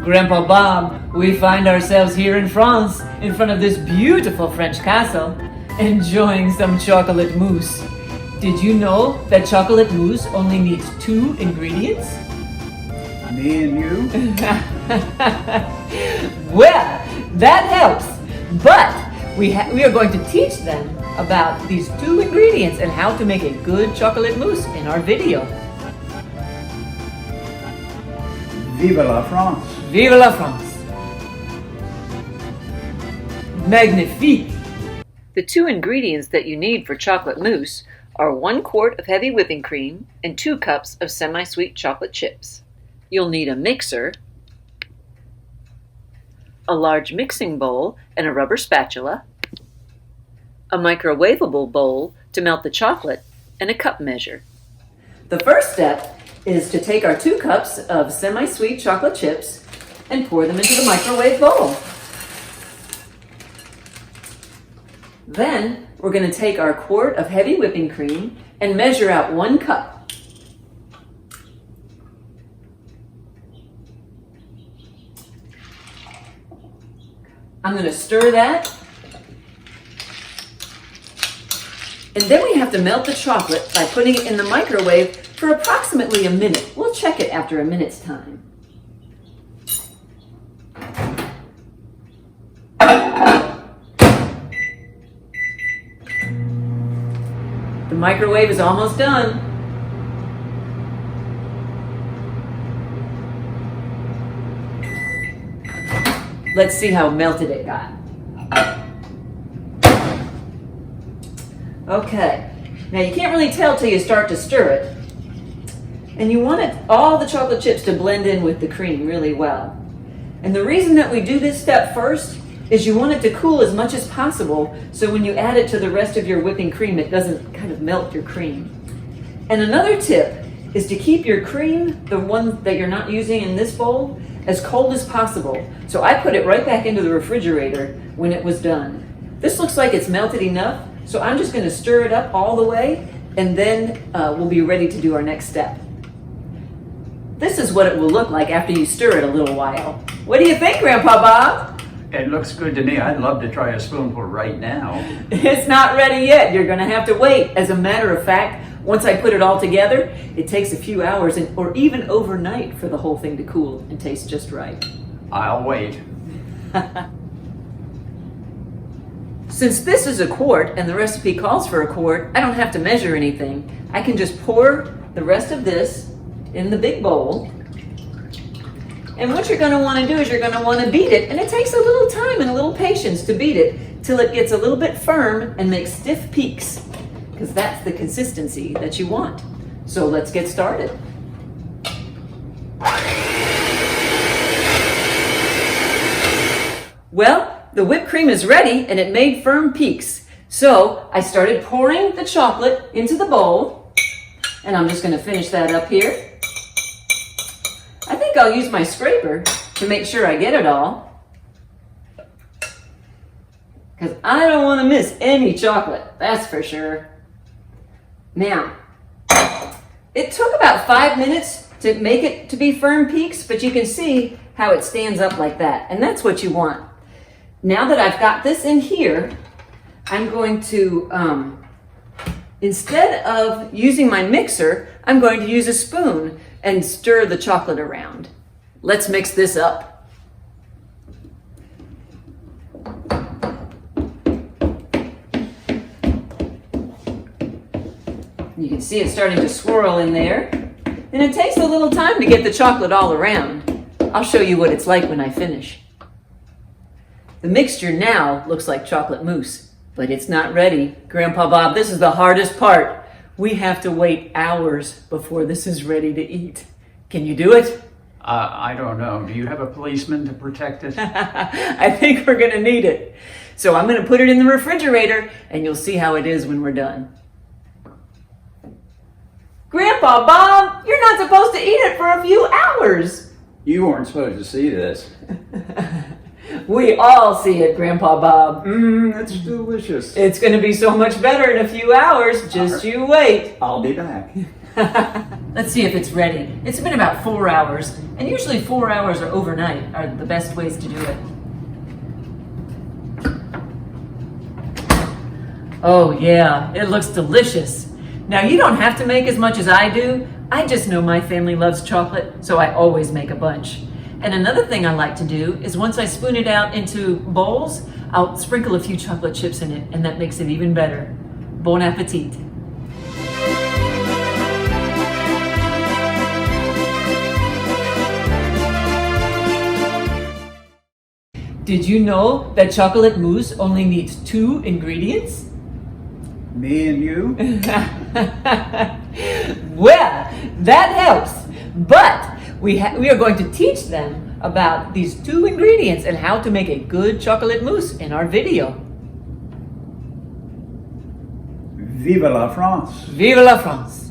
Grandpa Bob, we find ourselves here in France, in front of this beautiful French castle, enjoying some chocolate mousse. Did you know that chocolate mousse only needs 2 ingredients? Me and you? Well, that helps, but we are going to teach them about these 2 ingredients and how to make a good chocolate mousse in our video. Vive la France! Vive la France! Magnifique! The 2 ingredients that you need for chocolate mousse are 1 quart of heavy whipping cream and 2 cups of semi-sweet chocolate chips. You'll need a mixer, a large mixing bowl and a rubber spatula, a microwavable bowl to melt the chocolate, and a cup measure. The first step is to take our 2 cups of semi-sweet chocolate chips and pour them into the microwave bowl. Then we're going to take our quart of heavy whipping cream and measure out 1 cup. I'm going to stir that. And then we have to melt the chocolate by putting it in the microwave for approximately a minute. We'll check it after a minute's time. The microwave is almost done. Let's see how melted it got. Okay, now you can't really tell till you start to stir it. And you want all the chocolate chips to blend in with the cream really well. And the reason that we do this step first is you want it to cool as much as possible so when you add it to the rest of your whipping cream, it doesn't kind of melt your cream. And another tip is to keep your cream, the one that you're not using in this bowl, as cold as possible. So I put it right back into the refrigerator when it was done. This looks like it's melted enough, so I'm just going to stir it up all the way, and then we'll be ready to do our next step. This is what it will look like after you stir it a little while. What do you think, Grandpa Bob? It looks good to me. I'd love to try a spoonful right now. It's not ready yet. You're going to have to wait. As a matter of fact, once I put it all together, it takes a few hours or even overnight for the whole thing to cool and taste just right. I'll wait. Since this is a quart and the recipe calls for a quart, I don't have to measure anything. I can just pour the rest of this in the big bowl. And what you're going to want to do is you're going to want to beat it. And it takes a little time and a little patience to beat it till it gets a little bit firm and makes stiff peaks, because that's the consistency that you want. So let's get started. Well, the whipped cream is ready and it made firm peaks. So I started pouring the chocolate into the bowl, and I'm just going to finish that up here. I think I'll use my scraper to make sure I get it all, because I don't want to miss any chocolate, that's for sure. Now, it took about 5 minutes to make it to be firm peaks, but you can see how it stands up like that, and that's what you want. Now that I've got this in here, I'm going to, instead of using my mixer, I'm going to use a spoon and stir the chocolate around. Let's mix this up. You can see it starting to swirl in there. And it takes a little time to get the chocolate all around. I'll show you what it's like when I finish. The mixture now looks like chocolate mousse, but it's not ready. Grandpa Bob, this is the hardest part. We have to wait hours before this is ready to eat. Can you do it? I don't know. Do you have a policeman to protect it? I think we're going to need it. So I'm going to put it in the refrigerator, and you'll see how it is when we're done. Grandpa Bob, you're not supposed to eat it for a few hours. You weren't supposed to see this. We all see it, Grandpa Bob. It's delicious. It's going to be so much better in a few hours. Just you wait. I'll be back. Let's see if it's ready. It's been about 4 hours, and usually 4 hours or overnight are the best ways to do it. Oh yeah, it looks delicious. Now you don't have to make as much as I do. I just know my family loves chocolate, so I always make a bunch. And another thing I like to do is once I spoon it out into bowls, I'll sprinkle a few chocolate chips in it, and that makes it even better. Bon appetit. Did you know that chocolate mousse only needs 2 ingredients? Me and you? Well, that helps. But we are going to teach them about these 2 ingredients and how to make a good chocolate mousse in our video. Vive la France! Vive la France!